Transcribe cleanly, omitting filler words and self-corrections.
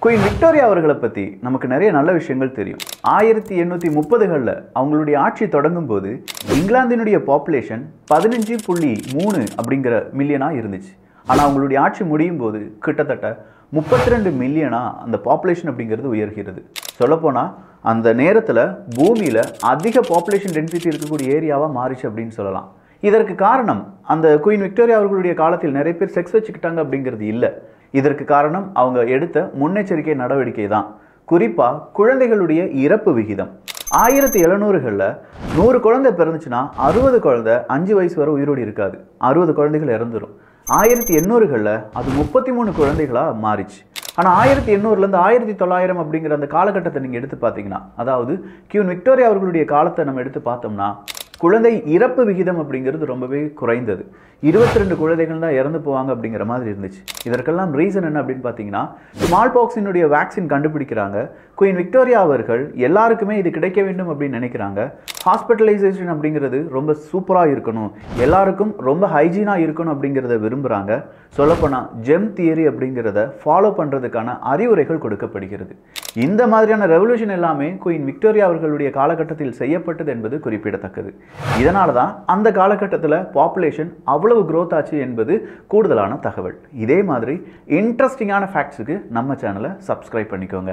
Queen Victoria அவர்களை பற்றி நமக்கு நிறைய நல்ல விஷயங்கள் தெரியும். 1830களில் அவங்களுடைய ஆட்சி தொடங்கும் போது இங்கிலாந்தினுடைய பாப்புலேஷன் 15.3 அப்படிங்கிற மில்லியனாக இருந்துச்சு. ஆனால் அவங்களுடைய ஆட்சி முடியும் போது கிட்டத்தட்ட 32 மில்லியனாக அந்த பாப்புலேஷன் அப்படிங்கிறது உயர்கிறது. சொல்லப்போனால் அந்த நேரத்தில் பூமியில் அதிக பாப்புலேஷன் டென்சிட்டி இருக்கக்கூடிய ஏரியாவாக மாறிச்சு அப்படின்னு சொல்லலாம். இதற்கு காரணம் அந்த குயின் விக்டோரியா அவர்களுடைய காலத்தில் நிறைய பேர் செக்ஸ் வச்சுக்கிட்டாங்க அப்படிங்கிறது இல்லை. இதற்கு காரணம் அவங்க எடுத்த முன்னெச்சரிக்கை நடவடிக்கை தான். குறிப்பாக குழந்தைகளுடைய இறப்பு விகிதம் 1700களில் 100 குழந்தை பிறந்துச்சுன்னா 60 குழந்தை 5 வயசு வரை உயிரோடு இருக்காது, 60 குழந்தைகள் இறந்துடும். 1800களில் அது 33 குழந்தைகளாக மாறிச்சு. ஆனால் 1800லேருந்து 1900 அப்படிங்கிற அந்த காலகட்டத்தை நீங்கள் எடுத்து பார்த்தீங்கன்னா, அதாவது குயின் விக்டோரியா அவர்களுடைய காலத்தை நம்ம எடுத்து பார்த்தோம்னா குழந்தை இறப்பு விகிதம் அப்படிங்கிறது ரொம்பவே குறைந்தது. 22 குழந்தைகள் தான் இறந்து போவாங்க அப்படிங்கிற மாதிரி இருந்துச்சு. இதற்கெல்லாம் ரீசன் என்ன அப்படின்னு பார்த்தீங்கன்னா, ஸ்மால் பாக்ஸினுடைய வேக்சின் கண்டுபிடிக்கிறாங்க. குயின் விக்டோரியா அவர்கள் எல்லாருக்குமே இது கிடைக்க வேண்டும் அப்படின்னு நினைக்கிறாங்க. ஹாஸ்பிட்டலைசேஷன் அப்படிங்கிறது ரொம்ப சூப்பராக இருக்கணும், எல்லாருக்கும் ரொம்ப ஹைஜீனாக இருக்கணும் அப்படிங்கிறத விரும்புகிறாங்க. சொல்லப்போனால் ஜெம் தியரி அப்படிங்கிறத ஃபாலோ பண்ணுறதுக்கான அறிவுரைகள் கொடுக்கப்படுகிறது. இந்த மாதிரியான ரெவல்யூஷன் எல்லாமே குயின் விக்டோரியா அவர்களுடைய காலகட்டத்தில் செய்யப்பட்டது என்பது குறிப்பிடத்தக்கது. இதனால தான் அந்த காலகட்டத்தில் பாப்புலேஷன் அவ்வளவு growth ஆச்சு என்பது கூடுதலான தகவல். இதே மாதிரி இன்ட்ரெஸ்டிங்கான ஃபேக்ட்ஸுக்கு நம்ம சேனலை சப்ஸ்கிரைப் பண்ணிக்கோங்க.